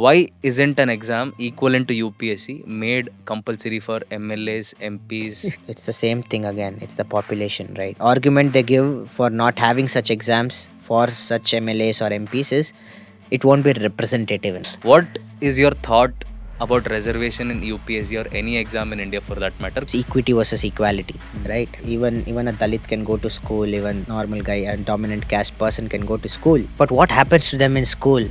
Why isn't an exam equivalent to UPSC made compulsory for MLAs, MPs? It's the same thing again. It's the population, right? Argument they give for not having such exams for such MLAs or MPs is it won't be representative. What is your thought about reservation in UPSC or any exam in India for that matter? It's equity versus equality, right? Even a Dalit can go to school, even normal guy and dominant caste person can go to school. But what happens to them in school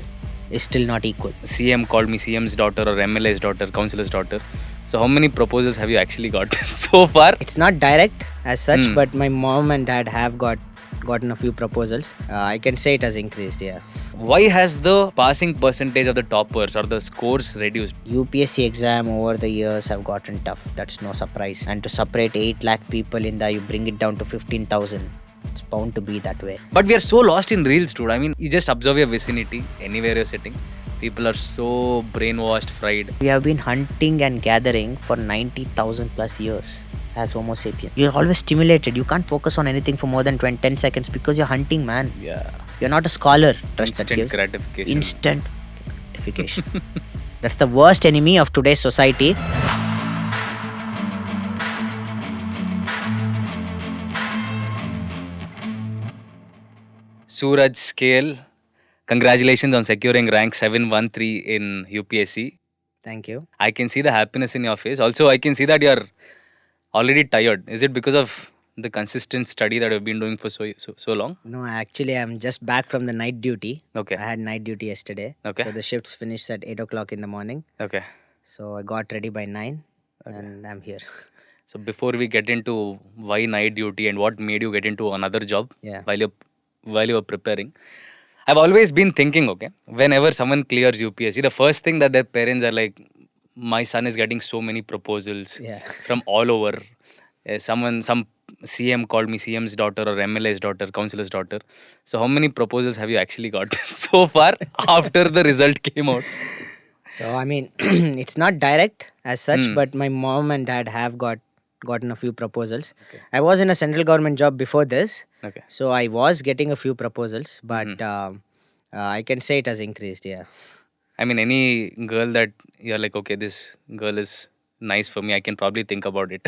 is still not equal. CM called me CM's daughter or MLA's daughter, councillor's daughter. So how many proposals have you actually got so far? It's not direct as such, but my mom and dad have gotten a few proposals. I can say it has increased, yeah. Why has the passing percentage of the toppers or the scores reduced? UPSC exam over the years have gotten tough. That's no surprise. And to separate 8 lakh people in the, you bring it down to 15,000. It's bound to be that way. But we are so lost in reels, dude. I mean, you just observe your vicinity, anywhere you're sitting. People are so brainwashed, fried. We have been hunting and gathering for 90,000 plus years as Homo sapien. You're always stimulated. You can't focus on anything for more than 10 seconds because you're hunting, man. Yeah. You're not a scholar. Trust that Instant gives. gratification. Instant gratification. That's the worst enemy of today's society. Sooraj K L, congratulations on securing rank 713 in UPSC. Thank you. I can see the happiness in your face. Also, I can see that you're already tired. Is it because of the consistent study that you've been doing for so long? No, actually, I'm just back from the night duty. Okay. I had night duty yesterday. Okay. So the shifts finished at 8 o'clock in the morning. Okay. So I got ready by 9 and I'm here. So before we get into why night duty and what made you get into another job Yeah. while you were preparing, I've always been thinking, okay, whenever someone clears UPSC, the first thing that their parents are like, my son is getting so many proposals Yeah. from all over. Some CM called me CM's daughter or MLA's daughter, councillor's daughter. So how many proposals have you actually got so far after the result came out? So I mean, it's not direct as such, but my mom and dad have gotten a few proposals. Okay. I was in a central government job before this, Okay. so I was getting a few proposals, but I can say it has increased. Yeah. I mean, any girl that you're like, okay, this girl is nice for me, I can probably think about it.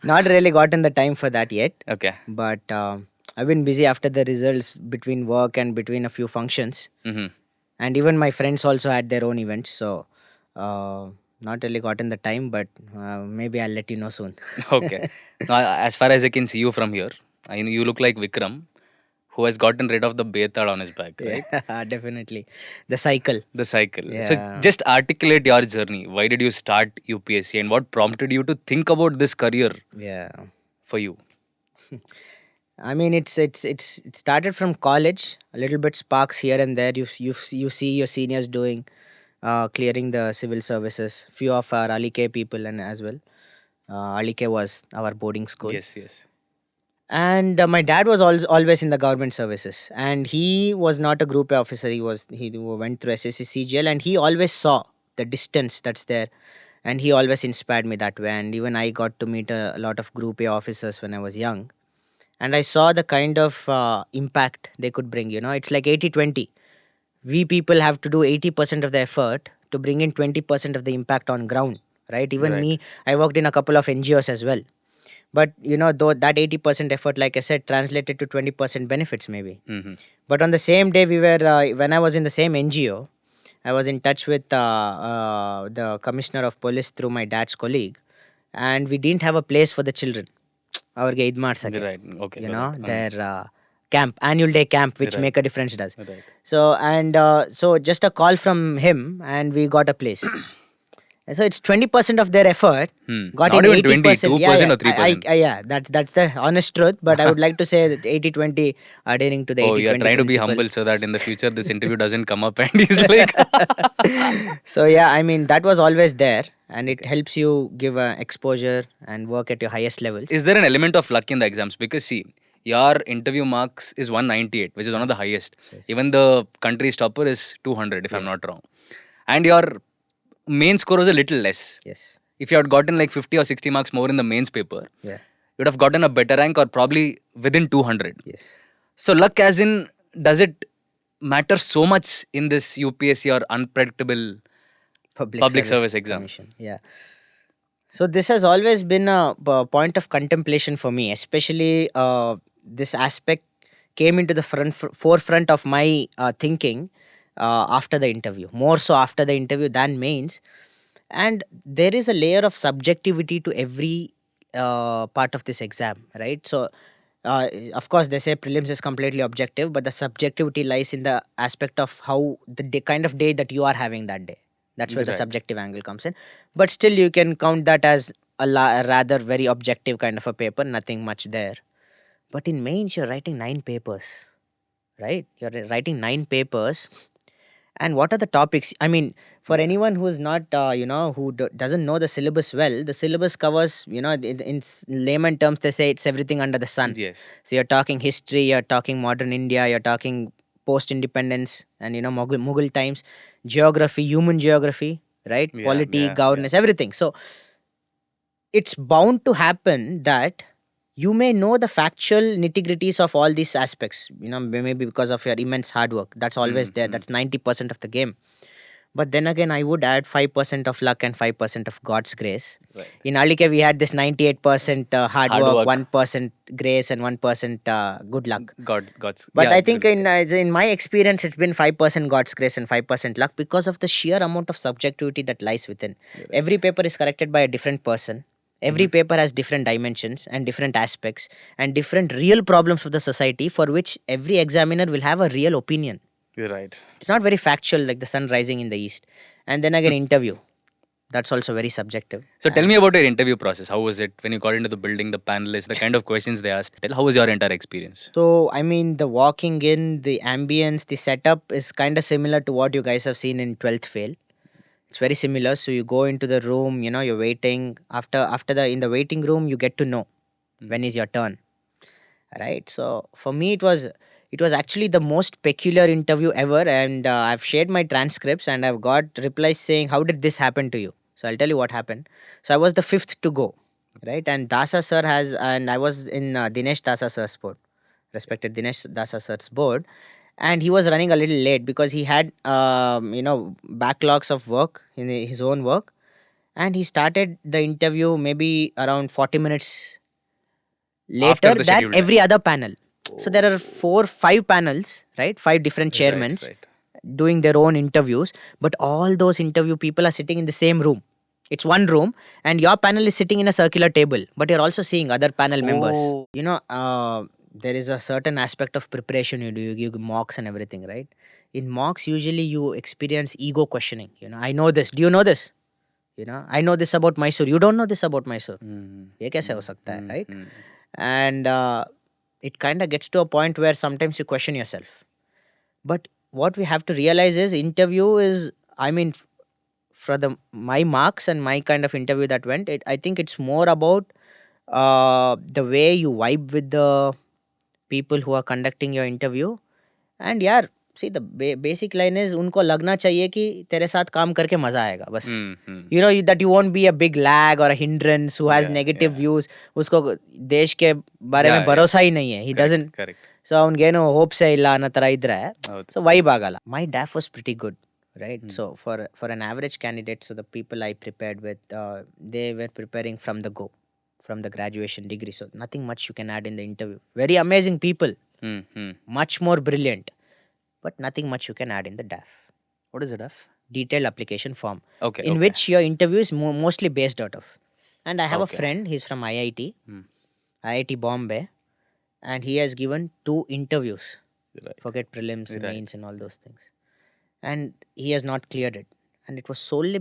Not really gotten the time for that yet, Okay. but I've been busy after the results between work and between a few functions, Mm-hmm. and even my friends also had their own events. So not really gotten the time, but maybe I'll let you know soon. Okay. Now, as far as I can see you from here, you look like Vikram, who has gotten rid of the betad on his back, right? Yeah, definitely. The cycle. The cycle. So Yeah. just articulate your journey. Why did you start UPSC and what prompted you to think about this career Yeah. for you? I mean, it started from college. A little bit sparks here and there. You see your seniors doing, clearing the civil services. Few of our Alike people and as well. Alike was our boarding school. Yes, yes. And my dad was always in the government services, and he was not a group A officer. He went through SSC CGL, and he always saw the distance that's there, and he always inspired me that way. And even I got to meet a lot of group A officers when I was young, and I saw the kind of impact they could bring. It's like 80-20. We people have to do 80% of the effort to bring in 20% of the impact on ground, right? Even Right. me, I worked in a couple of NGOs as well. But though that 80% effort, like I said, translated to 20% benefits maybe. Mm-hmm. But on the same day, we were when I was in the same NGO, I was in touch with the commissioner of police through my dad's colleague, and we didn't have a place for the children. Our Eid Marsake, Right. Okay. Right. their camp, annual day camp, which Right. make a difference does. Right. So just a call from him, and we got a place. So it's 20% of their effort got Not in even 20, 80%. 2% or 3%. Yeah, that's the honest truth. But I would like to say that 80-20 adhering to the 80-20 Oh, you're trying to be principle. humble so that in the future this interview doesn't come up and he's like, So yeah, I mean that was always there, and it helps you give exposure and work at your highest levels. is there an element of luck in the exams? Because see, your interview marks is 198, which is one of the highest. Yes. Even the country's topper is 200, if I'm Yeah. not wrong. And your main score was a little less. Yes. If you had gotten like 50 or 60 marks more in the mains paper, Yeah. you would have gotten a better rank or probably within 200. Yes. So luck as in, does it matters so much in this UPSC or unpredictable public service exam? commission. Yeah. So this has always been a point of contemplation for me, especially this aspect came into the forefront of my thinking after the interview, more so after the interview than mains. And there is a layer of subjectivity to every part of this exam, right? So of course they say prelims is completely objective, but the subjectivity lies in the aspect of how the kind of day that you are having that day. That's where the Right. subjective angle comes in. But still you can count that as a rather very objective kind of a paper, nothing much there. But in mains you're writing 9 papers, right? You're writing 9 papers. And what are the topics? I mean, for Yeah. anyone who's not, who doesn't know the syllabus well, the syllabus covers, in layman terms, they say it's everything under the sun. Yes. So you're talking history, you're talking modern India, you're talking post independence and, Mughal times, geography, human geography, right? Yeah. Polity, Yeah. governance, everything. So it's bound to happen that you may know the factual nitty-gritties of all these aspects, maybe because of your immense hard work. That's always there. Mm-hmm. That's 90% of the game. But then again, I would add 5% of luck and 5% of God's grace. Right. In Alike, we had this 98% hard Hard work, work. 1% grace, and 1% good luck. God's. But Yeah. I think in my experience, it's been 5% God's grace and 5% luck because of the sheer amount of subjectivity that lies within. Right. Every paper is corrected by a different person. Every paper has different dimensions and different aspects and different real problems of the society for which every examiner will have a real opinion. You're right. It's not very factual like the sun rising in the east. And then again, interview. That's also very subjective. So tell me about your interview process. How was it when you got into the building, the panelists, the kind of questions they asked? How was your entire experience? So, I mean, the walking in, the ambience, the setup is kind of similar to what you guys have seen in 12th fail. It's very similar. So you go into the room, you're waiting. After the in the waiting room, you get to know when is your turn, right? So for me, it was actually the most peculiar interview ever, and I've shared my transcripts and I've got replies saying, "How did this happen to you?" So I'll tell you what happened. So I was the fifth to go, right? And Dasa sir and I was in Dinesh Dasa sir's board, respected Dinesh Dasa sir's board, and he was running a little late because he had backlogs of work in his own work, and he started the interview maybe around 40 minutes After later the than scheduled time. every other panel. So there are 5 panels, right? 5 different chairmans Right. doing their own interviews, but all those interview people are sitting in the same room. It's one room, and your panel is sitting in a circular table, but you're also seeing other panel members. Oh. There is a certain aspect of preparation you do. You give mocks and everything, right? In mocks, usually you experience ego questioning. I know this. Do you know this? I know this about Mysuru. You don't know this about Mysuru. ये कैसे हो सकता है, right? And it kind of gets to a point where sometimes you question yourself. But what we have to realize is interview is, I mean, for my marks and my kind of interview that went, I think it's more about the way you vibe with the people who are conducting your interview. And यार, see, the basic line is उनको लगना चाहिए कि तेरे साथ काम करके मजा आएगा बस. That you won't be a big lag or a hindrance who has negative views. उसको देश के बारे में भरोसा ही नहीं है. He doesn't. Correct. So ಅವನಿಗೇನು ಹೋಪ್ಸ್ ಇಲ್ಲ ಅನ್ನೋ ಥರ ಇದ್ರೆ ಸೊ ವೈಬ್ ಆಗಲ್ಲ. My DAF was pretty good, right? So for an average candidate, so the people I prepared with, they were preparing from the graduation degree. So nothing much you can add in the interview. Very amazing people, much more brilliant, but nothing much you can add in the DAF. What is a DAF? Detailed application form. Okay. In which your interview is mostly based out of. And I have a Okay. friend, he's from IIT Bombay, and he has given 2 interviews. Right. Forget prelims, Right. mains, and all those things. And he has not cleared it. And it was solely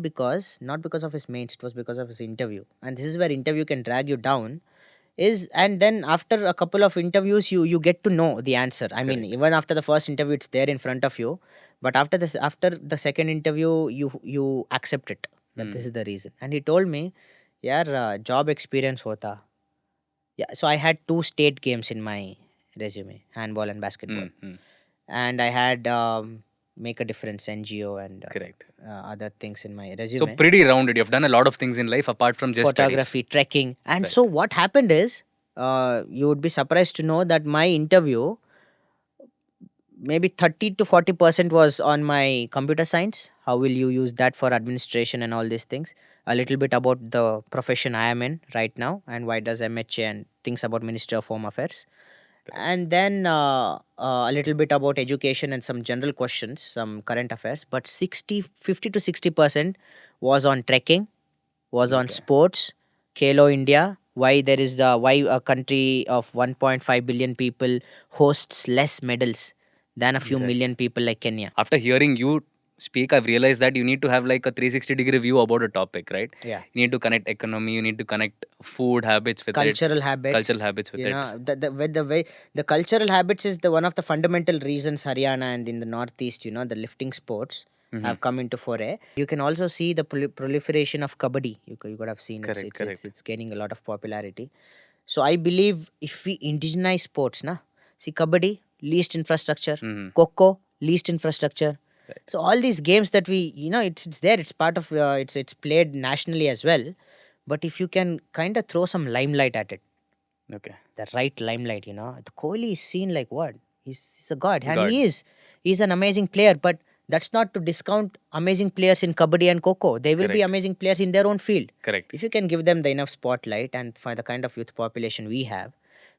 not because of his mains, it was because of his interview. And this is where interview can drag you down. And then after a couple of interviews, you get to know the answer. I mean, Correct. even after the first interview, it's there in front of you. But after the second interview, you accept it that this is the reason. And he told me, yaar, job experience hota. Yeah, so I had 2 state games in my resume, handball and basketball. And I had make a difference, NGO, and Correct. other things in my resume. So pretty rounded. You've done a lot of things in life apart from just Photography, studies. trekking. And Right. so what happened is, you would be surprised to know that my interview, maybe 30 to 40% was on my computer science. How will you use that for administration and all these things? A little bit about the profession I am in right now and why does MHA and things about Ministry of Home Affairs. And then a little bit about education and some general questions, some current affairs. But 50 to 60% was on trekking, was on Okay. sports, Kelo India, why there is the why a country of 1.5 billion people hosts less medals than a few Right. million people like Kenya. After hearing you speak, I've realized that you need to have like a 360-degree view about a topic, right? Yeah. You need to connect economy, you need to connect food habits with it, Cultural habits, cultural habits with you it. know, the way the cultural habits is the one of the fundamental reasons Haryana and in the northeast, you know, the lifting sports Mhm. have come into foray. You can also see the proliferation of kabaddi. You could have seen Correct, correct. it's gaining a lot of popularity. So I believe if we indigenize sports, na, see kabaddi, least infrastructure, Mhm. coco, least infrastructure. Right. So all these games that we, you know, it's there. It's part of it's played nationally as well. But if you can kind of throw some limelight at it, Okay. the right limelight, you know, the Kohli is seen like what? He's a god, and God. he is. He's an amazing player, but that's not to discount amazing players in kabaddi and coco. They will be Correct. amazing players in their own field. Correct. If you can give them the enough spotlight and for the kind of youth population we have,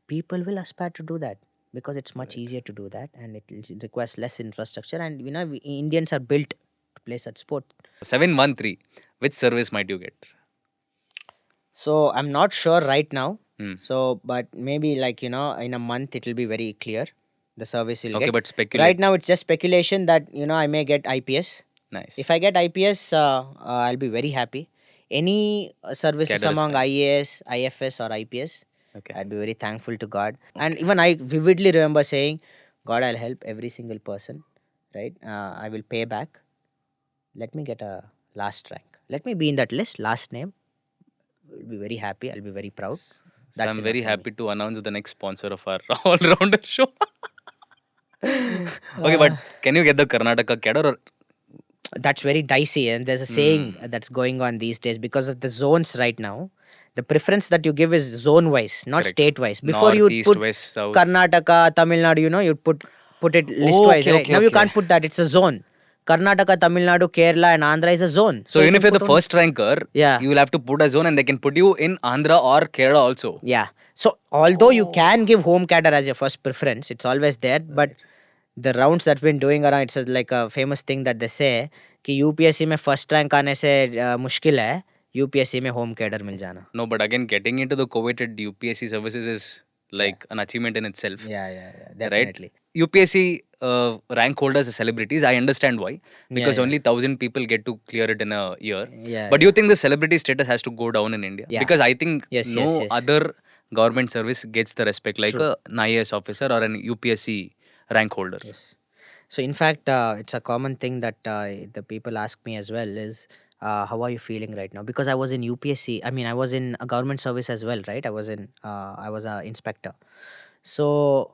people will aspire to do that because it's much Right. easier to do that and it requires less infrastructure. And you know, Indians are built to play such sport. 713. Which service might you get? So I'm not sure right now. Hmm. So, but maybe like you know, in a month it will be very clear. The service will Okay, get. but speculate. Right now, it's just speculation that you know I may get IPS. Nice. If I get IPS, I'll be very happy. Any services Cadre is among fine. IAS, IFS, or IPS, Okay. I'd be very thankful to God. And Okay. even I vividly remember saying, God, I'll help every single person, right? I will pay back. Let me get a last rank. Let me be in that list, last name. I'll be very happy. I'll be very proud. So That's I'm enough very for me. happy to announce the next sponsor of our all-rounder show. Okay, but Uh, can you get the Karnataka cadre or that's very dicey, and there's a saying Hmm. that's going on these days because of the zones right now. The preference that you give is zone wise, not Correct. state wise. Before North, you'd East, put West, South. Karnataka, Tamil Nadu, you know, you'd put it list wise, Okay, right? okay, Now you okay. can't put that. It's a zone. Karnataka, Tamil Nadu, Kerala, and Andhra is a zone. So you even can if you're the put only first ranker, yeah, you will have to put a zone and they can put you in Andhra or Kerala also. yeah. So although you Oh. can give home cadre as your first preference, it's always there. But Right. the rounds that's been doing around, it's like a famous thing that they say कि UPSC में first rank आने से मुश्किल है UPSC में home cadre मिल जाना. No, but again, getting into the coveted UPSC services is Yeah. like an achievement in itself. Yeah, Right? definitely. UPSC rank holders as celebrities, I understand why. Because Yeah. only 1,000 people get to clear it in a year. Yeah, But do you think the celebrity status has to go down in India? Yeah. Because I think Yes, no yes. other government service gets the respect like True. an IAS officer or an UPSC rank holder. Yes. So in fact, it's a common thing that the people ask me as well is, how are you feeling right now? Because I was in UPSC. I mean, I was in a government service as well, right? I was a inspector. So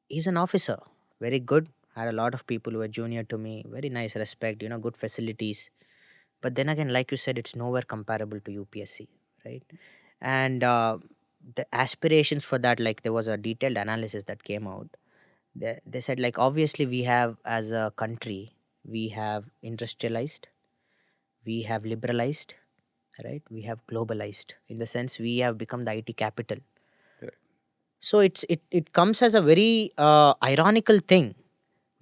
he's an officer, very good. Had a lot of people who were junior to me. Very nice respect, you know, good facilities. But then again, like you said, it's nowhere comparable to UPSC, right? And the aspirations for that, like there was a detailed analysis that came out. They said like obviously we have as a country we have industrialized, we have liberalized, right? We have globalized in the sense we have become the IT capital. Correct. So it comes as a very ironical thing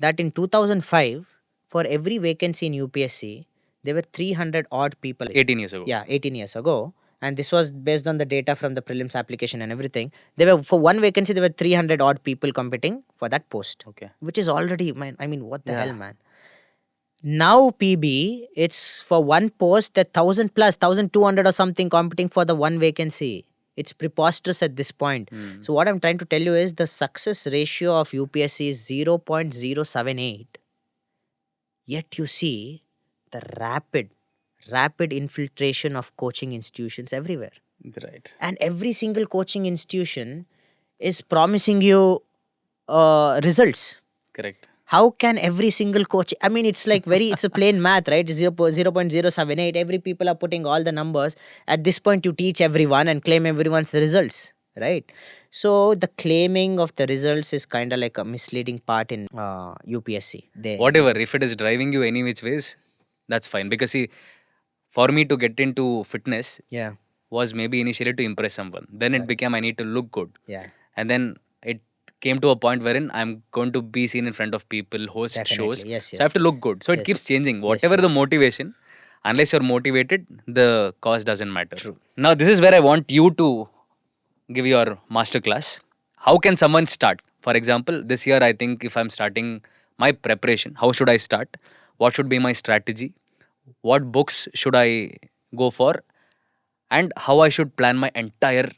that in 2005 for every vacancy in UPSC there were 300 odd people. 18 years ago. Yeah, 18 years ago. And this was based on the data from the prelims application and everything. There were for one vacancy there were 300 odd people competing for that post, Okay. which is already, man, I mean, what the Yeah. hell, man. Now PB, it's for one post that 1000 plus 1200 or something competing for the one vacancy. It's preposterous at this point. Hmm. So what I'm trying to tell you is the success ratio of UPSC is 0.078. Yet you see the rapid infiltration of coaching institutions everywhere. Right. And every single coaching institution is promising you results. Correct. How can every single coach, I mean, it's like it's a plain math, right? 0.078. Every people are putting all the numbers. At this point, you teach everyone and claim everyone's results, right? So the claiming of the results is kind of like a misleading part in UPSC. Whatever, if it is driving you any which ways, that's fine. Because see, for me to get into fitness Yeah, was maybe initially to impress someone. Then it correct. became I need to look good. Yeah, And then it came to a point wherein I'm going to be seen in front of people, host shows. definitely. Yes, So I have yes, to yes, look good. So it yes, keeps changing. yes, Whatever the yes. motivation, unless you're motivated, the cause doesn't matter. True. Now, this is where I want you to give your masterclass. How can someone start? For example, this year, I think if I'm starting my preparation, how should I start? What should be my strategy? What books should I go for? And how I should plan my entire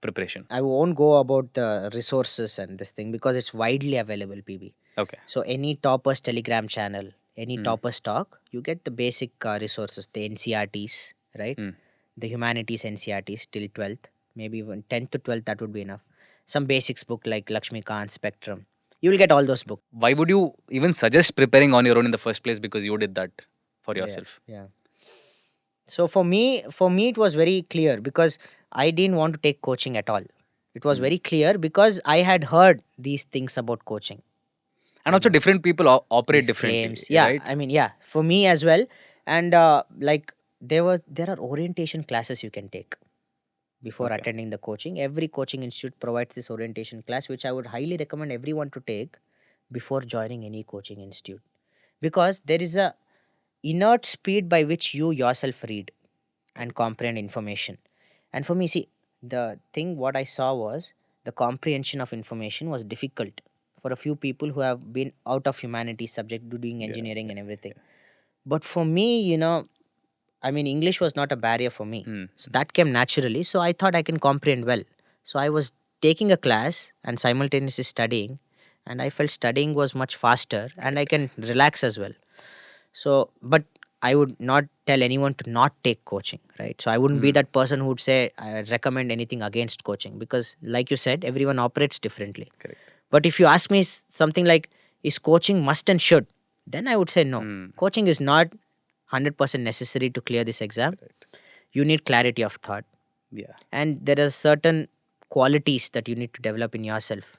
preparation. I won't go about the resources and this thing because it's widely available, PB. Okay. So any toppers Telegram channel, any Hmm. toppers talk, you get the basic resources, the NCRTs, right? Hmm. The humanities NCRTs till 12th, maybe even 10th to 12th, that would be enough. Some basics book like Lakshmikant, Spectrum. You will get all those books. Why would you even suggest preparing on your own in the first place? Because you did that for Yeah, yourself. yeah. So for me, it was very clear because I didn't want to take coaching at all. It was Hmm. very clear because I had heard these things about coaching. And You also, know, different people operate these differently, claims. Yeah, right? I mean, yeah, for me as well. And like there are orientation classes you can take before Okay. attending the coaching. Every coaching institute provides this orientation class, which I would highly recommend everyone to take before joining any coaching institute because there is a inert speed by which you yourself read and comprehend information. And for me, see, the thing what I saw was the comprehension of information was difficult for a few people who have been out of humanities subject to doing Yeah. engineering and everything. Yeah. But for me, I mean, English was not a barrier for me. Hmm. So that came naturally. So I thought I can comprehend well. So I was taking a class and simultaneously studying, and I felt studying was much faster and I Correct. can relax as well. So, but I would not tell anyone to not take coaching, right? So I wouldn't be Hmm. that person who would say I recommend anything against coaching because, like you said, everyone operates differently. Correct. But if you ask me something like, is coaching must and should? Then I would say no. Hmm. Coaching is not 100% necessary to clear this exam. Correct. You need clarity of thought, Yeah. and there are certain qualities that you need to develop in yourself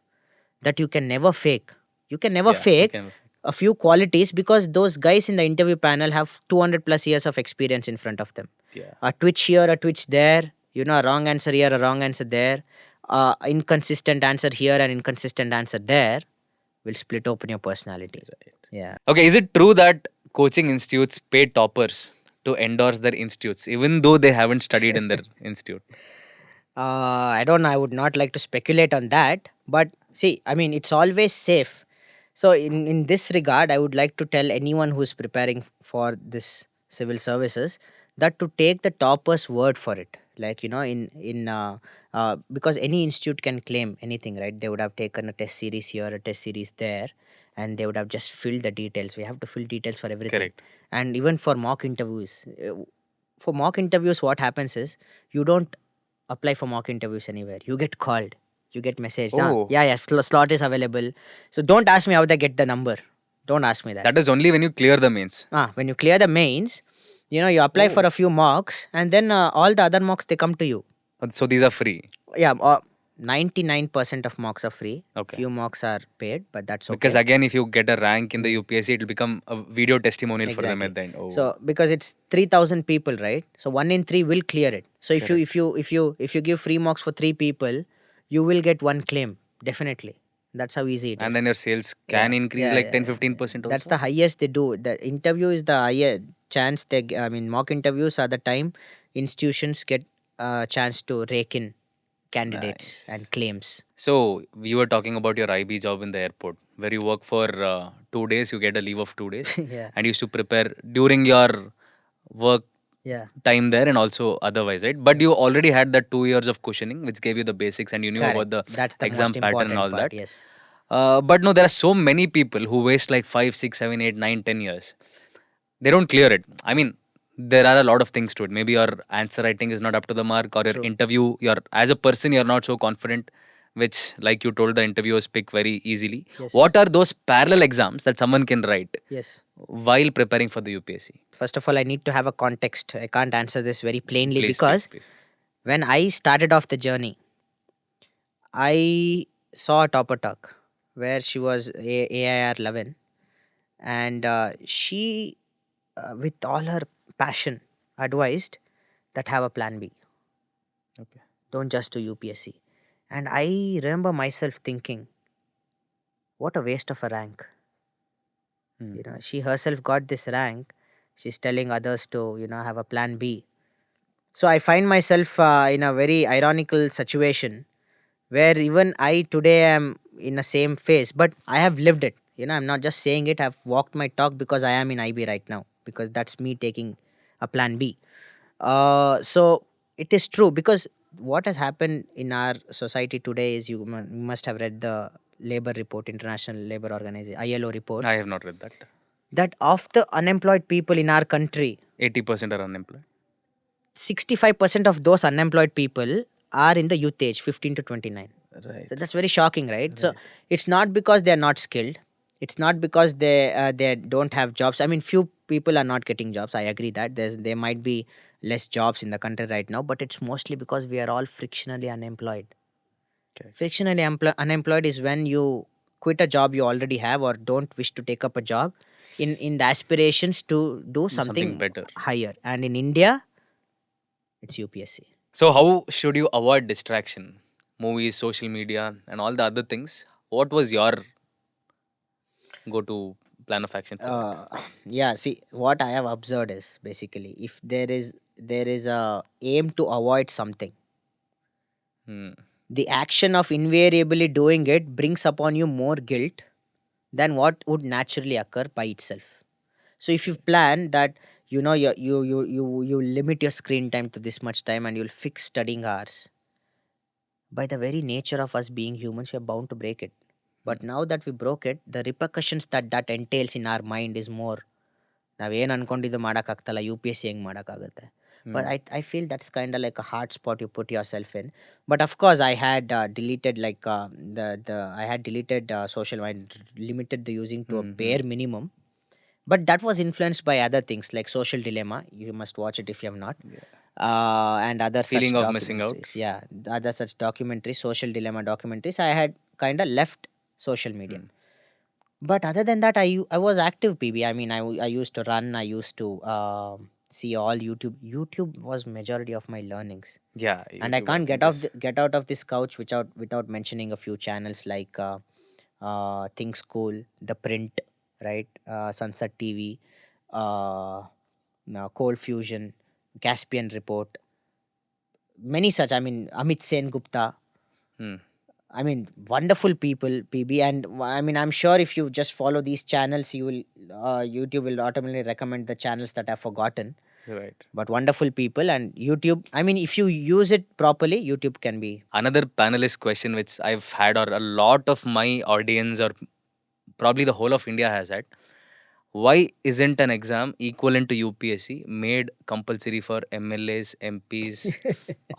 that you can never fake. You can never Yeah. You fake can. a few qualities because those guys in the interview panel have 200 plus years of experience in front of them. Yeah. A twitch here, a twitch there, a wrong answer here, a wrong answer there, inconsistent answer here, and inconsistent answer there will split open your personality. Right. Yeah. Okay. Is it true that coaching institutes pay toppers to endorse their institutes, even though they haven't studied in their institute? I don't know. I would not like to speculate on that. But see, I mean, it's always safe. So, in this regard, I would like to tell anyone who is preparing for this civil services that to take the topper's word for it. Like, because any institute can claim anything, right? They would have taken a test series here, a test series there, and they would have just filled the details. We have to fill details for everything. Correct. And even for mock interviews, what happens is you don't apply for mock interviews anywhere. You get called. You get messaged. Oh, Yeah, yeah, slot is available. So don't ask me how they get the number. Don't ask me that. that is only when you clear the mains. When you clear the mains, you apply for Oh. a few mocks, and then all the other mocks they come to you. So these are free. Yeah, 99% of mocks are free. Okay. Few mocks are paid, but that's okay. Because again, if you get a rank in the Mm. UPSC, it will become a video testimonial for them Exactly. at the end. Oh, So because it's 3,000 people, right? So 1 in 3 will clear it. So if you give free mocks for 3 people, you will get one claim definitely. That's how easy it is. and then your sales can Yeah, increase yeah, like yeah, 10-15% That's also. the highest they do. The interview is the highest chance I mean, mock interviews are the time institutions get a chance to rake in candidates Nice. and claims. So you were talking about your IB job in the airport, where you work for 2 days, you get a leave of 2 days, Yeah, and you used to prepare during your work yeah, time there and also otherwise, right? But yeah. you already had that 2 years of cushioning, which gave you the basics, and you knew Correct. about the That's the exam most pattern and important all part. that. Yes. But no, there are so many people who waste like 5, 6, 7, 8, 9, 10 years. They don't clear it. I mean, there are a lot of things to it. Maybe your answer writing is not up to the mark, or your True. interview, you're as a person, you're not so confident, which, like you told, the interviewers pick very easily. Yes. What are those parallel exams that someone can write Yes. while preparing for the UPSC? First of all, I need to have a context. I can't answer this very plainly Please, because please, please. when I started off the journey, I saw a topper talk where she was AIR 11, and she, with all her passion, advised that have a plan B. Okay. Don't just do UPSC. And I remember myself thinking, what a waste of a rank. Hmm. She herself got this rank. She's telling others to, have a plan B. So I find myself in a very ironical situation where even I today am in the same phase, but I have lived it. I'm not just saying it. I've walked my talk because I am in IB right now, because that's me taking a plan B. So it is true, because what has happened in our society today is, you must have read the labor report, International Labor Organization, ILO report, I have not read that. that of the unemployed people in our country, 80% are unemployed. 65% of those unemployed people are in the youth age, 15 to 29. So Right. that's very shocking, right? So Right. it's not because they're not skilled. It's not because they don't have jobs. I mean, few people are not getting jobs. I agree that there might be less jobs in the country right now, but it's mostly because we are all frictionally unemployed. Correct. Frictionally unemployed is when you quit a job you already have, or don't wish to take up a job in the aspirations to do Something something better. higher. And in India, it's UPSC. So, how should you avoid distraction? Movies, social media, and all the other things. What was your go-to plan of action for that? uh, yeah, see, what I have observed is, basically, if there is a aim to avoid something, Hmm. the action of invariably doing it brings upon you more guilt than what would naturally occur by itself. So if you plan that, you limit your screen time to this much time, and you'll fix studying hours, by the very nature of us being humans, we're bound to break it. But Hmm. now that we broke it, the repercussions that entails in our mind is more. ನಾವೇನು ಅನ್ಕೊಂಡಿದ್ದು ಮಾಡೋಕ್ಕಾಗ್ತಲ್ಲ, U P S C ಹೆಂಗೆ ಮಾಡೋಕ್ಕಾಗುತ್ತೆ. But Hmm. I feel that's kind of like a hard spot you put yourself in. But of course, I had deleted, like, the I had deleted social, I limited the using to a Hmm. Hmm. bare minimum. But that was influenced by other things like Social Dilemma. You must watch it if you have not. Yeah. And other such Feeling of missing out. documentaries. Yeah, the other such documentaries, Social Dilemma documentaries. I had kind of left social media. Hmm. But other than that, I was active, PB. I mean, I used to run. I used to see all YouTube. YouTube was majority of my learnings, Yeah, and I YouTube, I can't think, is get out of this couch without mentioning a few channels like Think School, The Print, right, Sunset TV, now Cold Fusion, Caspian Report, many such. I mean, Amit Sen Gupta. hmm, I mean, wonderful people, PB, and I mean, I'm sure if you just follow these channels, YouTube will automatically recommend the channels that I've forgotten. right. But wonderful people, and YouTube. I mean, if you use it properly, YouTube can be. Another panelist question which I've had, or a lot of my audience, or probably the whole of India has had. Why isn't an exam equivalent to UPSC made compulsory for MLAs, MPs,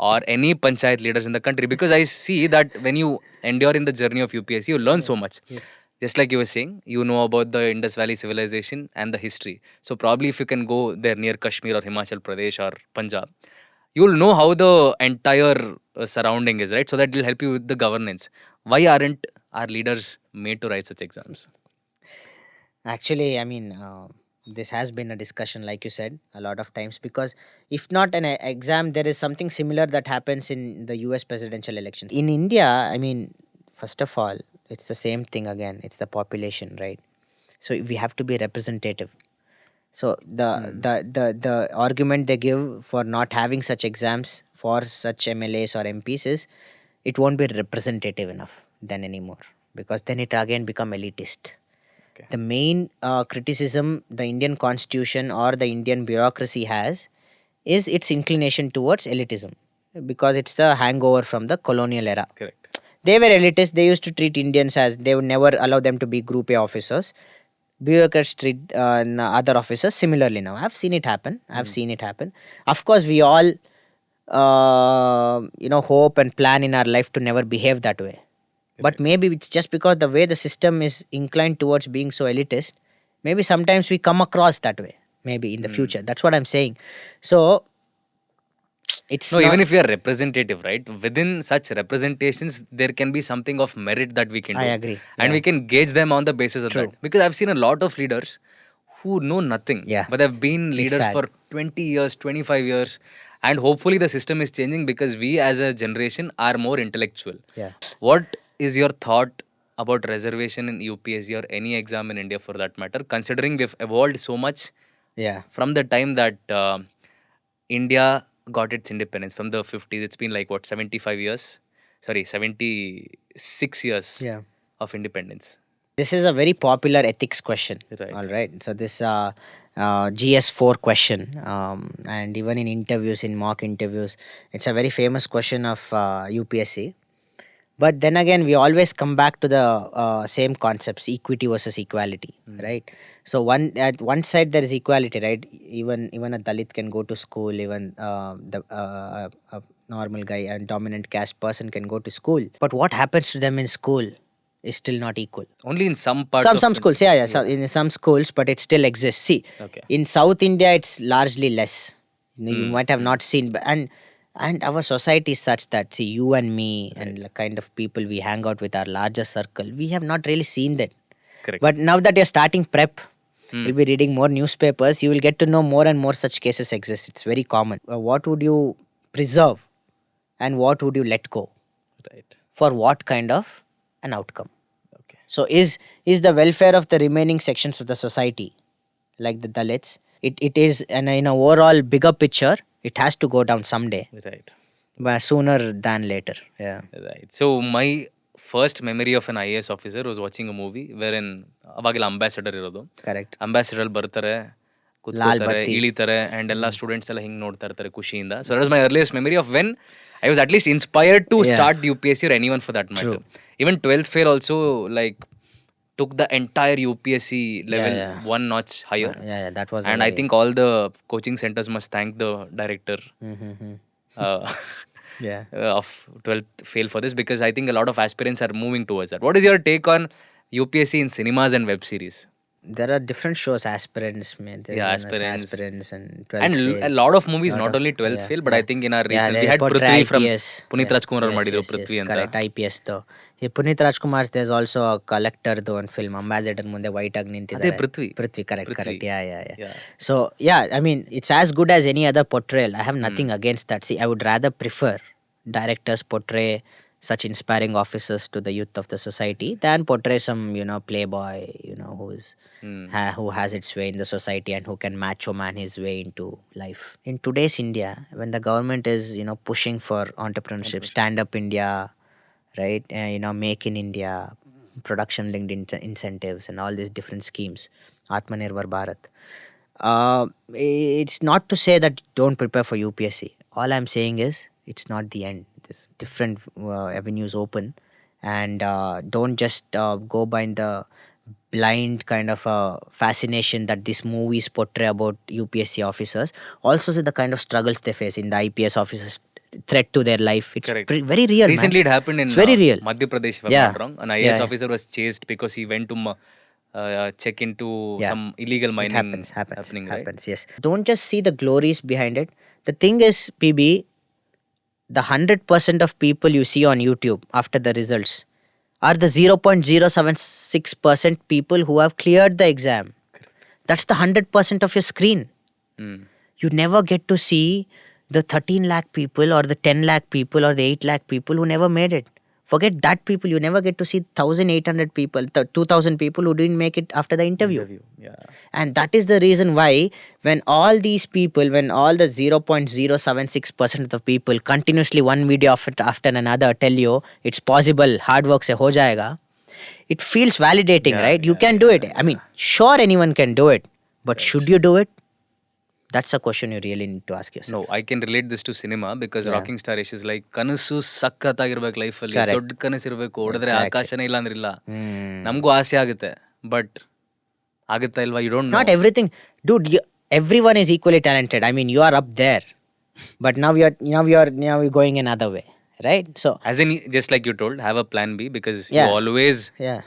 or any panchayat leaders in the country? Because I see that when you endure in the journey of UPSC, you learn Yeah. so much. Yes. Just like you were saying, you know about the Indus Valley civilization and the history. So probably if you can go there near Kashmir or Himachal Pradesh or Punjab, you'll know how the entire surrounding is, right? So that will help you with the governance. Why aren't our leaders made to write such exams? Actually, I mean, this has been a discussion, like you said, a lot of times, because if not an exam, there is something similar that happens in the US presidential elections. In India, I mean, first of all, it's the same thing again. It's the population, right? So we have to be representative. So Hmm. the argument they give for not having such exams for such MLAs or MPs is, it won't be representative enough then anymore, because then it again become elitist. Okay. The main criticism the Indian constitution or the Indian bureaucracy has is its inclination towards elitism, because it's the hangover from the colonial era. Correct. They were elitist. They used to treat Indians as, they would never allow them to be Group A officers. Bureaucrats treat other officers similarly now. I've seen it happen. I've Hmm. seen it happen. Of course, we all hope and plan in our life to never behave that way. But Right. maybe it's just because the way the system is inclined towards being so elitist, maybe sometimes we come across that way, maybe in the future. Hmm. That's what I'm saying. So It's No, not. even if we are representative, right? Within such representations, there can be something of merit that we can I do. agree. And Yeah. we can gauge them on the basis of that. True. Because I've seen a lot of leaders who know nothing, Yeah. but they've been It's leaders sad. for 20 years, 25 years. And hopefully the system is changing because we as a generation are more intellectual. Yeah. What is your thought about reservation in UPSC or any exam in India for that matter, considering we've evolved so much Yeah. from the time that India got its independence from the 50s? It's been like what, 75 years? Sorry, 76 years Yeah. of independence. This is a very popular ethics question. Right. All right. So this GS4 question, and even in interviews, in mock interviews, it's a very famous question of UPSC. But then again, we always come back to the same concepts: equity versus equality, Mm. right? So one at one side there is equality, right? Even a Dalit can go to school. Even a normal guy and dominant caste person can go to school. But what happens to them in school is still not equal. Only in some parts Some of schools, yeah, yeah. So in some schools, but it still exists. See, Okay. in South India, it's largely less. You Mm, might have mm. not seen, and our society is such that, see, you and me and Right. the kind of people we hang out with, our larger circle, we have not really seen that. Correct. But now that you're starting prep, you'll Mm. be reading more newspapers. You will get to know more and more such cases exist. It's very common. What would you preserve, and what would you let go Right. for what kind of an outcome? Okay. So is the welfare of the remaining sections of the society, like the Dalits, it is, and in a overall bigger picture, it has to go down someday, Right. but sooner than later. Yeah. Right. So my first memory of an IAS officer was watching a movie wherein ಅವಾಗೆಲ್ಲ ambassador ಇರೋದು. Correct. Ambassador ಬರ್ತಾರೆ, Lal ಕುತ್ಕೋತಾರೆ, Batti. ಇಳಿತಾರೆ and ಎಲ್ಲ students ಎಲ್ಲ ಹಿಂಗ್ ನೋಡ್ತಾ ಇರ್ತಾರೆ ಖುಷಿಯಿಂದ. So that was my earliest memory of when I was at least inspired to Yeah. start UPSC or anyone for that matter. True. Even 12th fail also like took the entire UPSC level Yeah. one notch higher. Yeah, that was a And I very. think all the coaching centers must thank the director Mm-hmm. uh, Yeah. of 12th fail for this, because I think a lot of aspirants are moving towards that. What is your take on UPSC in cinemas and web series? There are different shows, aspirants, man. There's Yeah, an aspirants. aspirants and And 12th fail. a lot of movies, Lot not of, only 12th yeah, fail, but I yeah. think in our Yeah, recent, they we had portray Prithvi from IPS. Puneet Yeah. Rajkumar Yes, Madidru yes, yes. Prithvi anta. Correct. IPS though. Puneet Rajkumar's, there's also a collector though on film. Ambassador ಮುಂದೆ white ಆಗಿ Ade ನಿಂತಿದ್ದಾರೆ. Prithvi. Prithvi, correct, Prithvi. correct. Yeah, yeah, yeah. Yeah. So yeah, I mean, it's as good as any other portrayal. I have nothing Hmm. against that. See, I would rather prefer directors portray such inspiring officers to the youth of the society than portray some, playboy, who's Hmm. who has its way in the society and who can macho man his way into life. In today's India, when the government is, pushing for entrepreneurship, stand up India, right? Make in India, production linked incentives, and all these different schemes, Atmanirbhar Bharat. Uh, it's not to say that don't prepare for UPSC. All I'm saying is it's not the end. There's different avenues open, and don't just go by the blind kind of fascination that these movies portray about UPSC officers. Also, see the kind of struggles they face in the IPS officers, threat to their life. It's Correct. very real, Recently, man. it happened in It's very real. Madhya Pradesh, if I'm Yeah. not wrong. An IAS Yeah, yeah. officer was chased because he went to check into Yeah. some illegal It mining happens, happening, right? happens. Yes. Don't just see the glories behind it. The thing is, PB, the 100% of people you see on YouTube after the results are the 0.076% people who have cleared the exam. That's the 100% of your screen. Hmm. You never get to see the 13 lakh people or the 10 lakh people or the 8 lakh people who never made it. Forget that people. You never get to see 1,800 people, 2,000 people who didn't make it after the interview. Yeah. And that is the reason why when all these people, when all the 0.076% of the people continuously one video after another tell you it's possible, hard work se ho jayega, it feels validating, Yeah, right? You yeah, can do it. yeah, I mean, sure, anyone can do it, but Right. should you do it? That's a question you really need to ask yourself. No, I can relate this to cinema because Yeah. Rocking Star Ysh is like ಕನಸು ಸಖತ್ತಾಗಿರ್ಬೇಕು ಲೈಫಲ್ಲಿ, Correct. ದೊಡ್ಡ ಕನಸಿರ್ಬೇಕು, ಹೊಡೆದ್ರೆ Exactly. ಆಕಾಶನೇ ಇಲ್ಲ ಅಂದ್ರೆ ಇಲ್ಲ. Hmm. ನಮಗೂ ಆಸೆ ಆಗುತ್ತೆ, ಬಟ್ ಆಗುತ್ತಾ ಇಲ್ವಾ, you don't know. Not everything, dude. Everyone is equally talented. I mean, you are up there, but now you're going another way, right? So As in, just like you told, have a plan B because you Yeah. always yeah,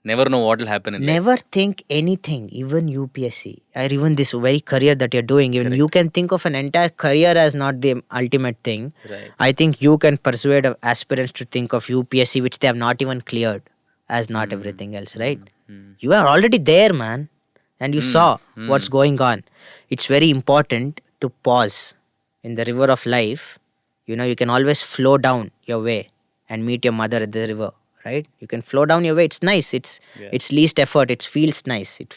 Never know what will happen in life. Never think anything, even UPSC or even this very career that you're doing. Even you Correct. can think of an entire career as not the ultimate thing. Right. I think you can persuade aspirants to think of UPSC, which they have not even cleared, as not everything else, right? You are already there, man, and you saw what's going on. It's very important to pause in the river of life. You can always flow down your way and meet your mother at the river, right? You can flow down your way. It's nice. Yeah. It's least effort. It feels nice. It's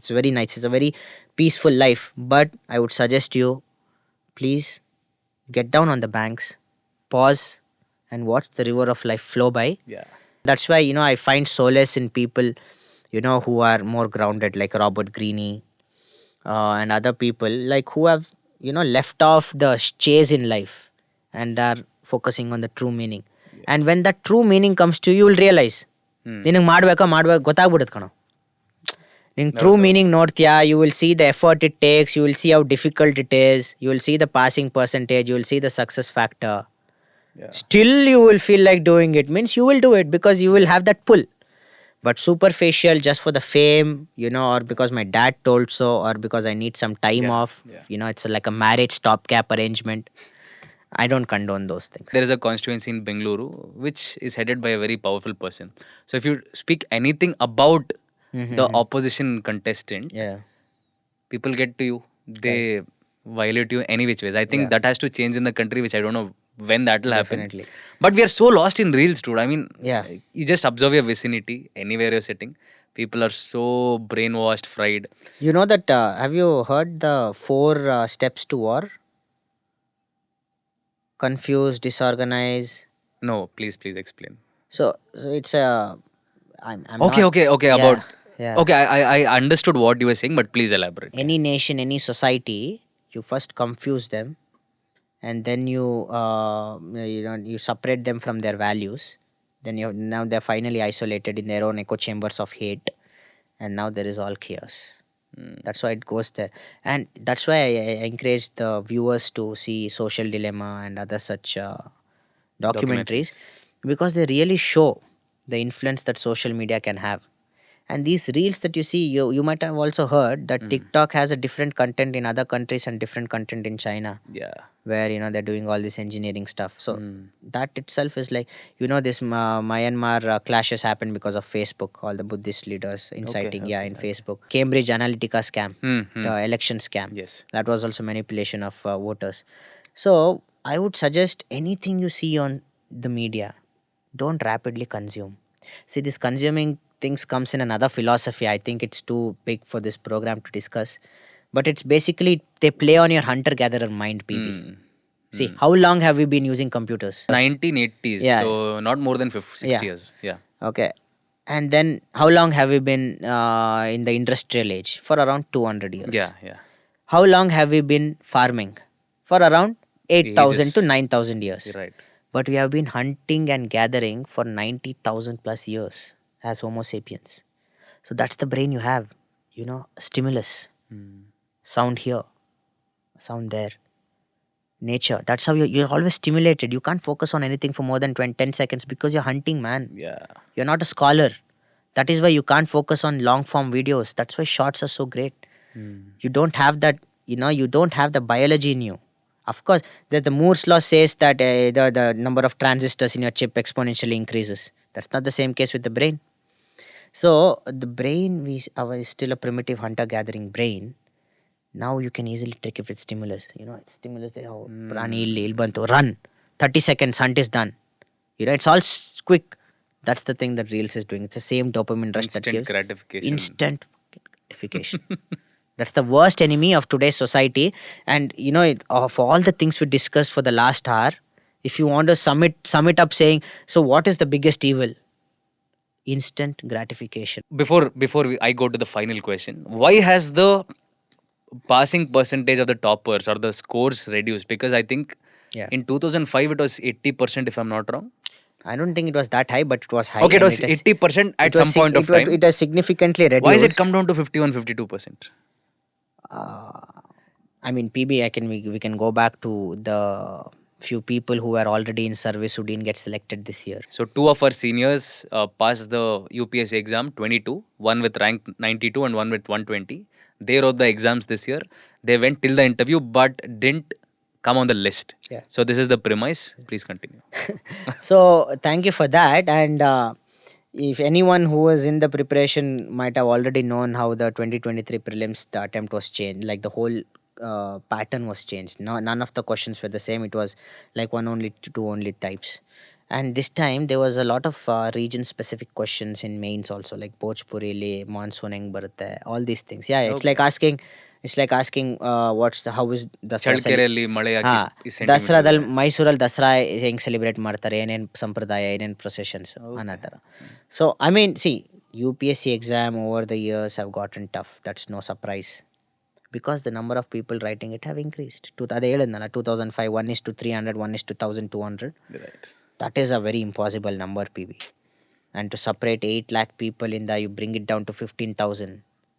very nice. It's a very peaceful life. But I would suggest you, please get down on the banks, pause, and watch the river of life flow by. Yeah. That's why I find solace in people who are more grounded, like Robert Greene, and other people, like who have left off the chase in life and are focusing on the true meaning. And when that true meaning comes to you, you'll realize ನಿನಗೆ ಮಾಡ್ಬೇಕು ಗೊತ್ತಾಗ್ಬಿಡುತ್ತೆ ಕಣೋ. ನಿಂಗೆ true meaning ನೋಡ್ತೀಯಾ, you will see the effort it takes, you will see how difficult it is, you will see the passing percentage, you will see the success factor. Still you will feel like doing it, means you will do it because you will have that pull. But superficial, just for the fame, or because my dad told so, or because I need some time off, it's like a marriage stopgap arrangement. I don't condone those things. There is a constituency in Bengaluru which is headed by a very powerful person. So if you speak anything about the opposition contestant, Yeah. people get to you. They violate you any which ways. I think that has to change in the country, which I don't know when that will happen. Definitely. But we are so lost in reels, dude. I mean, Yeah. you just observe your vicinity, anywhere you're sitting. People are so brainwashed, fried. You know that, have you heard the 4 steps to war? Confuse, disorganize. No, please explain. So it's I'm Okay, not, okay. About yeah. okay, I understood what you were saying, but please elaborate. Any nation, any society, you first confuse them, and then you separate them from their values. Then now they're finally isolated in their own echo chambers of hate, and now there is all chaos. That's why it goes there, and that's why I encourage the viewers to see Social Dilemma and other such documentaries, because they really show the influence that social media can have. And these reels that you see, you might have also heard that TikTok has a different content in other countries and different content in China, Yeah. where they're doing all this engineering stuff. So that itself is like, this Myanmar clashes happened because of Facebook, all the Buddhist leaders inciting in Facebook. Cambridge Analytica scam, the election scam, Yes. that was also manipulation of voters. So I would suggest, anything you see on the media, don't rapidly consume. See, this consuming things comes in another philosophy. I think it's too big for this program to discuss, but it's basically they play on your hunter gatherer mind, PB. See, how long have we been using computers? 1980s. Yeah. So not more than 60 Yeah. years. Yeah. Okay. And then how long have we been in the industrial age? For around 200 years. Yeah. How long have we been farming? For around 8,000 Ages. to 9,000 years. You're right. But we have been hunting and gathering for 90,000 plus years as Homo sapiens. So that's the brain you have. Stimulus, sound here, sound there, nature. That's how you're always stimulated. You can't focus on anything for more than 10 seconds because you're hunting, man. Yeah. You're not a scholar. That is why you can't focus on long form videos. That's why shorts are so great. You don't have that, you don't have the biology in you. Of course, the Moore's law says that the number of transistors in your chip exponentially increases. That's not the same case with the brain. So the brain is still a primitive hunter-gathering brain. Now you can easily trick it with stimulus. It's stimulus. Prani il bantu, run. 30 seconds, hunt is done. It's all quick. That's the thing that Reels is doing. It's the same dopamine rush that gives gratification. instant gratification. That's the worst enemy of today's society. And of all the things we discussed for the last hour, if you want to sum it up saying, so what is the biggest evil? Instant gratification. Before I go to the final question, why has the passing percentage of the toppers or the scores reduced? Because I think in 2005 it was 80%, if I'm not wrong. I don't think it was that high, but it was high. Okay, it was 80% at some point of time. It has significantly reduced. Why has it come down to 51, 52%? I mean, PB, we can go back to the few people who were already in service who didn't get selected this year. So two of our seniors passed the UPSC exam 22, one with rank 92 and one with 120. They wrote the exams this year. They went till the interview but didn't come on the list. Yeah. So this is the premise. Please continue. So thank you for that. And if anyone who was in the preparation might have already known how the 2023 prelims the attempt was changed, like the whole pattern was changed. No, none of the questions were the same. It was like one only two only types. And this time there was a lot of region specific questions in mains also, like Bhojpuri, monsoon heng barutte, all these things. Yeah, it's like Okay. asking, what's the how is Dasara ಚಳ್ಳಕೆರೆಯಲ್ಲಿ ಮಳೆ ಹಾ ಯಾಕೆ ಇಷ್ಟು centimetre ದಸರಾದಲ್ಲಿ ಇದೆ? ಮೈಸೂರಲ್ಲಿ ದಸರಾ ಹೆಂಗ್ celebrate ಮಾಡ್ತಾರೆ, ಏನೇನ್ ಸಂಪ್ರದಾಯ, ಏನೇನ್ ಪ್ರೊಸೆಷನ್ಸ್ ಅನ್ನೋ Okay. ಥರ. So I mean C UPSC exam over the years have gotten tough. That's no surprise because the number of people writing it have increased. ಅದೇ ಹೇಳಿದ್ನಲ್ಲ 2005 1:300 1:1200. Right. That is a very impossible number, PB. And to separate 8 lakh people in the, you bring it down to 15,000.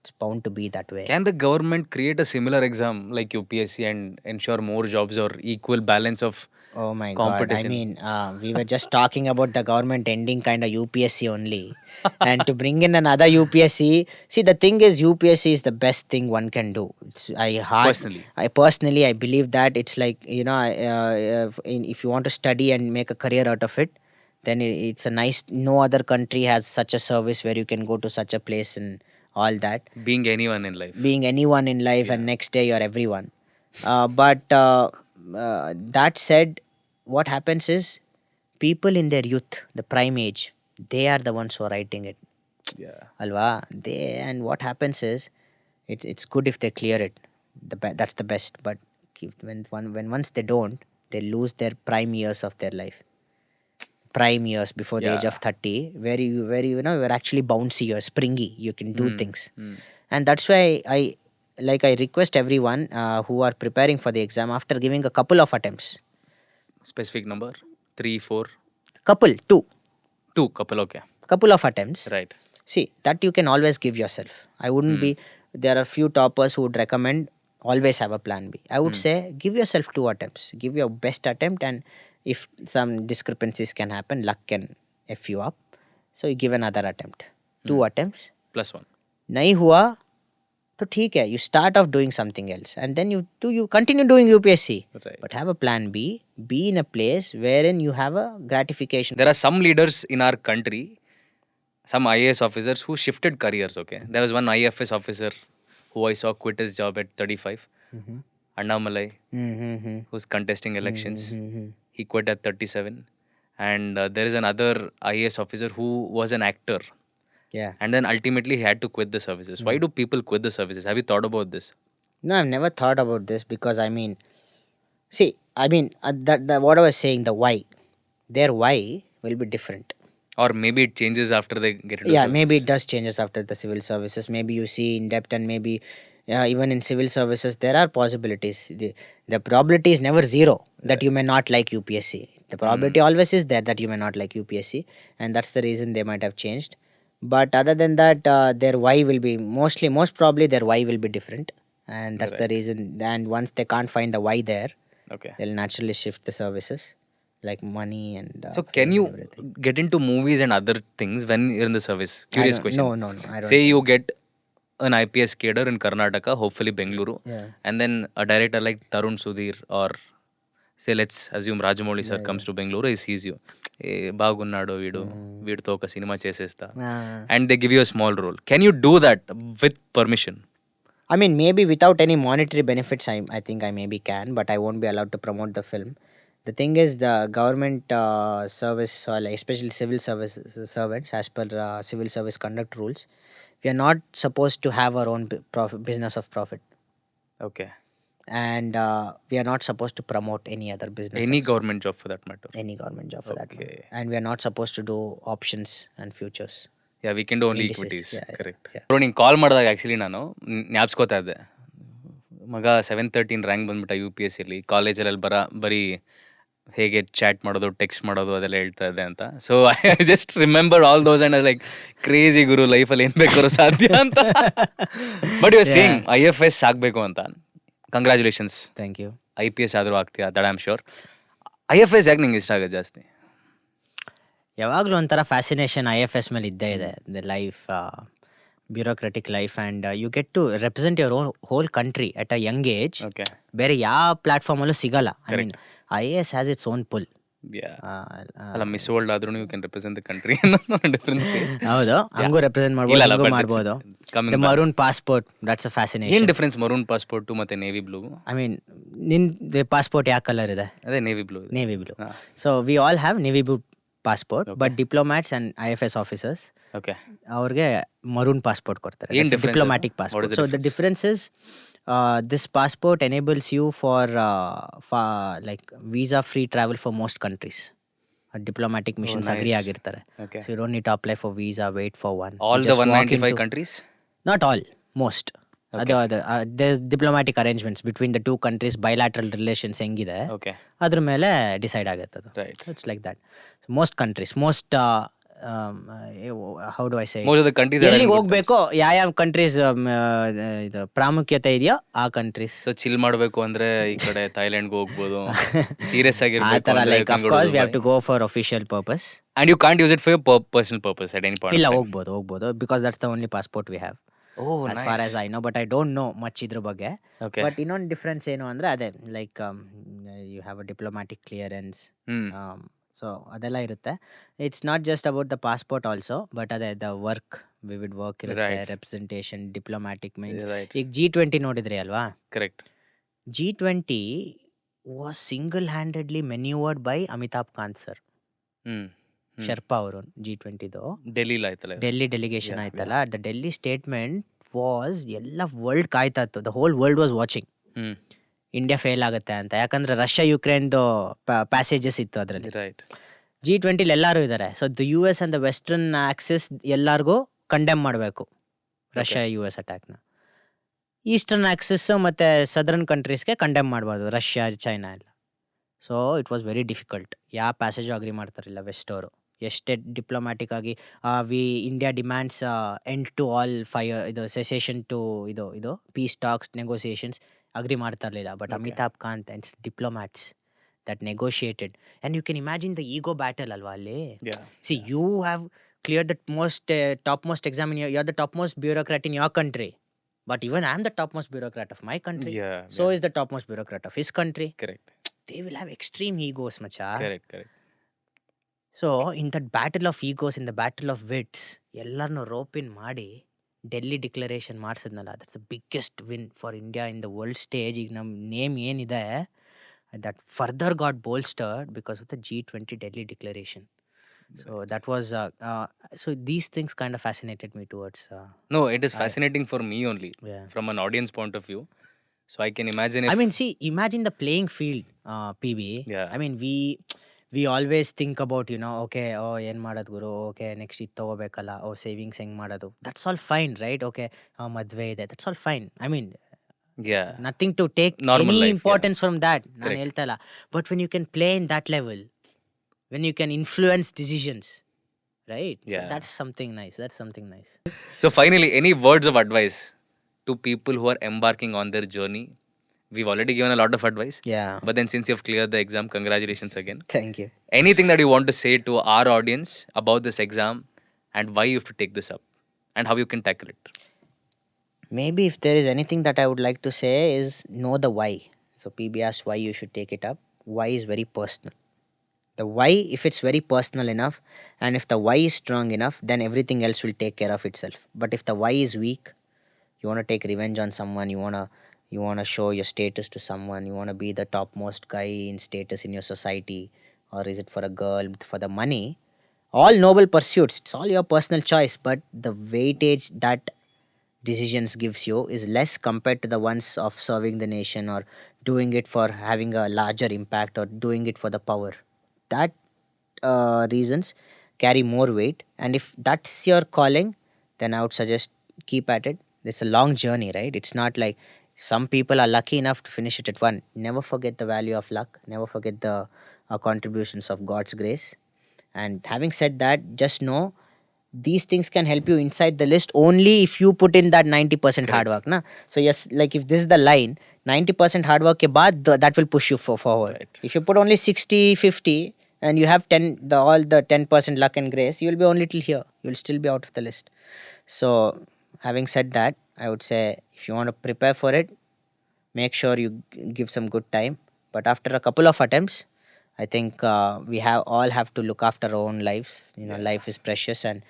It's bound to be that way. Can the government create a similar exam like UPSC and ensure more jobs or equal balance of Oh my god! I competition? mean, we were just talking about the government ending kind of UPSC only, and to bring in another UPSC. See, the thing is, UPSC is the best thing one can do. Personally. I personally, I believe that it's like, if you want to study and make a career out of it, then it's a nice. No other country has such a service where you can go to such a place and all that. Being anyone in life. Being anyone in life, and Yeah. next day you're everyone. But that said, what happens is people in their youth, the prime age, they are the ones who are writing it. Yeah. Alva, and what happens is it's good if they clear it. That's the best. But when once they don't, they lose their prime years of their life. Prime years before the age of Yeah. 30, where you're actually bouncy, you're springy, you can do things. Mm. And that's why I request everyone who are preparing for the exam, after giving a couple of attempts, Specific number? 3, 4, two 2, couple. Okay. couple of attempts. Right. See, that you can always give yourself. I wouldn't be, there are few toppers who would recommend always have a plan B. I would say give yourself 2 attempts, give your best attempt, and if some discrepancies can happen, luck can f you up, so you give another attempt. 2 attempts, +1. nahi hua to theek hai, you start off doing something else, and then you continue doing UPSC. Right. But have a plan B, be in a place wherein you have a gratification. There are some leaders in our country, some IAS officers who shifted careers. Okay. There was one IFS officer who I saw quit his job at 35. Mhm. Annamalai, Mhm. who's contesting elections. Mhm. He quit at 37. And there is another IAS officer who was an actor. Yeah. And then ultimately he had to quit the services. Why do people quit the services? Have you thought about this? No, I've never thought about this because I mean, see, I mean, that what I was saying, the why, their why will be different. Or maybe it changes after they get into Yeah, services. maybe it does changes after the civil services. Maybe you see in depth, and maybe even in civil services there are possibilities. The probability is never zero that you may not like UPSC. The probability always is there that you may not like UPSC, and that's the reason they might have changed. But other than that, their why will be most probably their why will be different, and that's the reason. And once they can't find the why there, Okay. they'll naturally shift the services, like money and So fame can and you everything. get into movies and other things when you're in the service? I Curious don't- question. No, I don't Say think. you get an IPS cadre in Karnataka, hopefully Bengaluru, Yeah. and then a director like Tarun Sudhir, or say let's assume Rajamouli sir comes to Bengaluru, he sees you. బాగున్నాడు వీడు వీడితో ఒక cinema చేసేస్తా, and they give you a small role. Can you do that with permission? I mean, maybe without any monetary benefits, I think I maybe can, but I won't be allowed to promote the film. The thing is, the government service, or like especially civil service servants, as per civil service conduct rules, we are not supposed to have our own business of profit, Okay. and we are not supposed to promote any other business. Any government job for that matter. Any government job for that matter. Okay. And we are not supposed to do options and futures. Yeah, we can do only Indices. equities. Yeah. Correct. Yeah. Bro ನಿಂಗೆ ಕಾಲ್ ಮಾಡಿದಾಗ actually ನಾನು ಜ್ಞಾಪಿಸ್ಕೋತಾ ಇದ್ದೆ, ಮಗ 713 rank ಬಂದ್ಬಿಟ್ಟ UPSCಲಿ, ಕಾಲೇಜಲ್ಲಿ ಬರೀ ಹೇಗೆ chat ಮಾಡೋದು, ಟೆಕ್ಸ್ಟ್ ಮಾಡೋದು ಅದೆಲ್ಲ ಹೇಳ್ತಾ ಇದ್ದೆ ಅಂತ. So I just remember all those and like crazy ಗುರು, ಲೈಫಲ್ಲಿ ಏನು ಬೇಕಾದ್ರೂ ಸಾಧ್ಯ ಅಂತ. But you are saying IFS ಆಗಬೇಕು ಅಂತ. ಕಂಗ್ರ್ಯಾಚುಲೇಷನ್ಸ್. Thank you. IPS ಆದರೂ ಆಗ್ತೀಯಾ, that I am sure. IFS ಯಾಕೆ ನಿಂಗೆ ಇಷ್ಟ ಆಗೋದು ಜಾಸ್ತಿ? ಯಾವಾಗಲೂ ಒಂಥರ ಫ್ಯಾಸಿನೇಷನ್ IFS ಮೇಲೆ ಇದ್ದೇ ಇದೆ. The life, bureaucratic life, and you get to represent your own whole country at a young age. Okay. ಬೇರೆ ಯಾವ ಪ್ಲಾಟ್ಫಾರ್ಮಲ್ಲೂ ಸಿಗಲ್ಲ. I mean correct. IAS has its own pull. ಅಲ್ಲ, ಮಿಸ್ ವರ್ಲ್ಡ್ ಆದ್ರೂ you can represent the country different states. ಹೌದು, ಹಂಗೂ represent ಮಾಡ್ಬೋದು, ಇಲ್ಲ ಹಿಂಗೂ ಬಟ್ ಮಾಡ್ಬೋದು. Coming the maroon passport, that's a an fascination. Difference maroon passport ಮತ್ತೆ ನೇವಿ ಬ್ಲೂ? ಐ ಮೀನ್ ನಿನ್ ಪಾಸ್ಪೋರ್ಟ್ ಯಾವ ಕಲರ್ ಇದೆ? ಅದೇ navy blue. Navy blue. So we all have navy blue passport, but diplomats and IFS officers okay. ಅವ್ರಿಗೆ maroon passport ಕೊಡ್ತಾರೆ. ಏನ್ difference? Diplomatic What is passport. the so the difference is this passport enables you for like visa free travel for most countries. Diplomatic missions agree nice. ಆಗಿರ್ತಾರೆ. Okay. So you don't need to apply for visa, wait for one. You All the just walk 195 into- countries? Not all, most. Okay. There's diplomatic arrangements between the two countries, bilateral relations ಹೆಂಗಿದೆ Okay. ಅದ್ರ ಮೇಲೆ decide ಆಗುತ್ತೆ ಅದು. Right. It's like that. So most countries, how do I say it? Most of the countries are in ಎಲ್ಲಿಗೆ good ಹೋಗ್ಬೇಕೋ ಯಾವ countries ಇದು ಪ್ರಾಮುಖ್ಯತೆ ಇದೆಯೋ ಆ ಕಂಟ್ರೀಸ್. ಸೊ ಚಿಲ್ ಮಾಡಬೇಕು ಅಂದ್ರೆ ಈ ಕಡೆ ಥೈಲ್ಯಾಂಡ್ಗೆ ಹೋಗ್ಬೋದು. ಸೀರಿಯಸ್ ಆ ಆಗಿರ್ಬೇಕು ಥರ ಅಂದ್ರೆ like of course we have to go for official purpose. And you can't use it for your personal purpose at any point. ಇಲ್ಲ, ಹೋಗ್ಬೋದು because that's the only passport we have as far as I know, but I don't know much ಇದ್ರ ಬಗ್ಗೆ. Okay. But ಇನ್ನೊಂದು difference ಏನು ಅಂದ್ರೆ ಅದೇ like you have a diplomatic clearance. So ಅದೆಲ್ಲ ಇರುತ್ತೆ. It's not just about the passport also, but ಅದೇ the work vivid work ಇರುತ್ತೆ, Right. Representation, diplomatic means. Right. ಈಗ G20 ನೋಡಿದ್ರಿ ಅಲ್ವಾ? Correct. G20 was single handedly manoeuvred by Amitabh Kant sir, sherpa ಅವರು. G20ದು ಡೆಲ್ಲಿಲಿ ಆಯ್ತಲ್ಲ. ಡೆಲ್ಲಿ ಡೆಲಿಗೇಷನ್ Yeah, ಆಯ್ತಲ್ಲ, ದ ಡೆಲ್ಲಿ ಸ್ಟೇಟ್ಮೆಂಟ್ ವಾಸ್ ಎಲ್ಲ ವರ್ಲ್ಡ್ ಕಾಯ್ತಾ ಇತ್ತು. The whole world was watching. India fail ಆಗುತ್ತೆ ಅಂತ, ಯಾಕಂದ್ರೆ ರಷ್ಯಾ ಯುಕ್ರೇನ್ದು ಪ್ಯಾಸೇಜಸ್ ಇತ್ತು ಅದರಲ್ಲಿ. ರೈಟ್. G20 ಎಲ್ಲರೂ ಇದ್ದಾರೆ. So the US and the western axis ಎಲ್ಲರಿಗೂ ಕಂಡೆಮ್ ಮಾಡಬೇಕು ರಷ್ಯಾ US ಅಟ್ಯಾಕ್ನ. ಈಸ್ಟರ್ನ್ ಆಕ್ಸಿಸ್ ಮತ್ತೆ ಸದರ್ನ್ ಕಂಟ್ರೀಸ್ಗೆ ಕಂಡೆಮ್ ಮಾಡಬಾರ್ದು, ರಷ್ಯಾ ಚೈನಾ ಎಲ್ಲ. So it was very difficult. ಯಾವ ಪ್ಯಾಸೇಜು ಅಗ್ರಿ ಮಾಡ್ತಾರಿಲ್ಲ ವೆಸ್ಟ್ ಅವರು. ಎಷ್ಟೇ ಡಿಪ್ಲೊಮ್ಯಾಟಿಕ್ ಆಗಿ India demands end to all fire, ಇದು ಸೆಸೇಷನ್ ಟು ಇದು ಪೀಸ್ ಟಾಕ್ಸ್ ನೆಗೋಸಿಯೇಷನ್ಸ್ ಅಗ್ರಿ ಮಾಡ್ತಾ ಇರಲಿಲ್ಲ. But Okay. Amitabh Kant and diplomats that negotiated, and you can imagine the ego battle alva alli. Yeah. See, you have cleared the topmost exam in you're the topmost bureaucrat in your country, but even I'm the topmost bureaucrat of my country. Yeah. So is the topmost bureaucrat of his country. Correct. They will have extreme egos, macha. Correct. So in that battle of egos, in the battle of wits, ellarnu rope in ಮಾಡಿ Delhi declaration ಮಾಡಿಸಿದ್ನಲ್ಲ, that's the biggest win for India in the world stage. ಈಗ ನಮ್ಮ name ಏನಿದೆ that further got bolstered because of the G20 Delhi declaration. So that was so these things kind of fascinated me towards No, it is fascinating for me only yeah. from an audience point of view. So I can imagine if I mean, see, imagine the playing field, PB. Yeah. I mean, we always think about, okay, ಏನ್ ಮಾಡೋದು ಗುರು, okay, next ಇದು ತಗೋಬೇಕಲ್ಲ, savings ಹೆಂಗ್ ಮಾಡೋದು, that's all fine, right? Okay, ಮದ್ವೆ ಇದೆ, that's all fine. I mean, yeah, nothing to take Normal any life, importance from that. ನಾನು Correct. ಹೇಳ್ತಾ ಇಲ್ಲ. But when you can play in that level, when you can influence decisions, right? Yeah. So that's something nice. So finally, any words of advice to people who are embarking on their journey? We've already given a lot of advice, Yeah. but then since you've cleared the exam, congratulations again. Thank you. Anything that you want to say to our audience about this exam and why you have to take this up and how you can tackle it? Maybe if there is anything that I would like to say is know the why. So PB asked why you should take it up. Why is very personal. The why, if it's very personal enough, and if the why is strong enough, then everything else will take care of itself. But if the why is weak, you want to take revenge on someone, you want to show your status to someone, you want to be the topmost guy in status in your society, or is it for a girl, for the money? All noble pursuits, it's all your personal choice, but the weightage that decisions gives you is less compared to the ones of serving the nation or doing it for having a larger impact or doing it for the power. That reasons carry more weight, and if that's your calling, then I would suggest keep at it. It's a long journey, right? It's not like some people are lucky enough to finish it at one. Never forget the value of luck, never forget the contributions of God's grace. And having said that, just know these things can help you inside the list only if you put in that 90% hard work, na? So yes, like if this is the line, 90% hard work ke baad that will push you forward. Right. If you put only 60-50 and you have all the 10% luck and grace, you will be only till here. You'll still be out of the list. So having said that, I would say if you want to prepare for it, make sure you give some good time. But after a couple of attempts, I think we have to look after our own lives. Yeah. Life is precious, and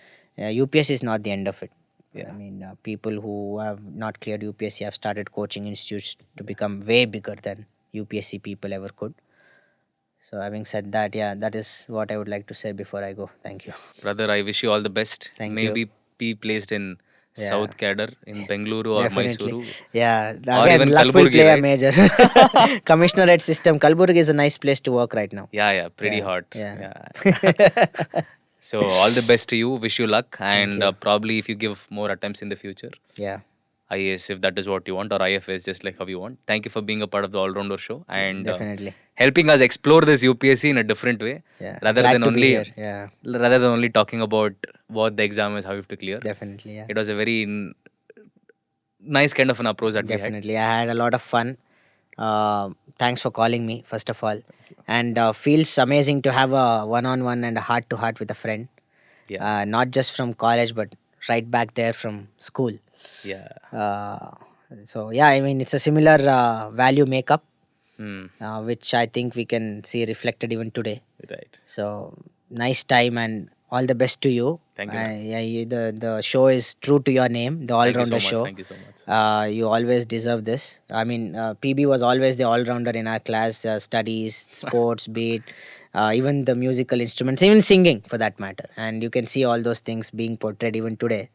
UPS is not the end of it. I Yeah. mean, people who have not cleared UPSC have started coaching institutes to become way bigger than UPSC people ever could. So, having said that, yeah, that is what I would like to say before I go. Thank you. Brother, I wish you all the best. Thank you. Maybe be placed in Yeah, South Cadre in Bengaluru or definitely. Mysuru Yeah, or again, even luck will Kalburgi, play a right? major. Commissionerate system. Kalburgi is a nice place to work right now. Yeah, yeah, pretty Yeah, hot. yeah. Yeah. So all the best to you. Wish you luck, Thank and you. probably if you give more attempts in the future, Yeah, IAS if that is what you want, or IFS just like how you want. Thank you for being a part of the Allrounder Show and definitely. helping us explore this UPSC in a different way, Yeah, rather glad than to be only here. Yeah, talking about what the exam is, how you have to clear. definitely. Yeah, It was a very nice kind of an approach that we had. definitely. I had a lot of fun. Thanks for calling me, first of all. Thank you. And feels amazing to have a one-on-one and a heart-to-heart with a friend. Yeah, Not just from college, but right back there from school. yeah. Uh, so yeah, I mean it's a similar value makeup, Hmm. which I think we can see reflected even today. Right. So nice time and all the best to you. Thank you, man. Yeah, the show is true to your name, the Thank you All-Rounder so much. Show. Thank you so much. You always deserve this. I mean, PB was always the all-rounder in our class, studies, sports, beat, even the musical instruments, even singing for that matter. And you can see all those things being portrayed even today.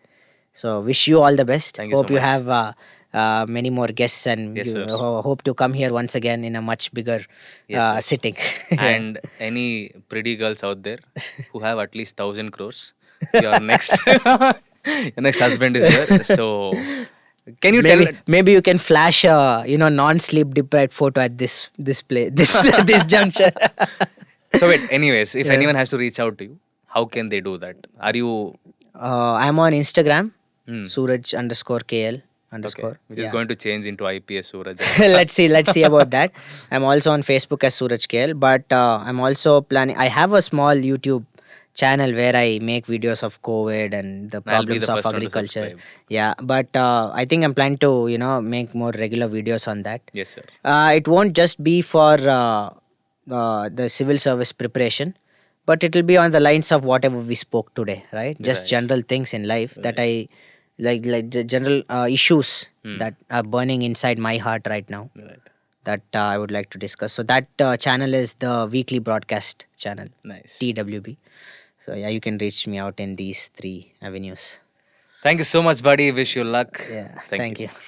So wish you all the best. Thank you so Hope you much. have many more guests, and Yes, you sir. hope to come here once again in a much bigger Yes, sir. sitting. Yeah. And any pretty girls out there who have at least 1,000 crores, your next your next husband is here. So can you tell? Maybe you can flash a non-sleep deprived photo at this play this this juncture. So wait. Anyways, if Yeah. anyone has to reach out to you, how can they do that? Are you I'm on Instagram, hmm, Sooraj underscore KL okay? underscore. Which is Yeah. going to change into IPS Suraj. Let's see about that. I'm also on Facebook as Sooraj KL, but I'm also planning. I have a small YouTube channel where I make videos of COVID and the I'll be problems the of first one to agriculture. subscribe. Yeah, but I think I'm planning to make more regular videos on that. Yes, sir. It won't just be for the civil service preparation, but it will be on the lines of whatever we spoke today, right? Just Right. general things in life that Right. I like the general issues Hmm. that are burning inside my heart right now Right. that I would like to discuss. So that channel is the weekly broadcast channel, Nice. TWB. So yeah, you can reach me out in these three avenues. Thank you so much, buddy. Wish you luck. Yeah, Thank thank you. you.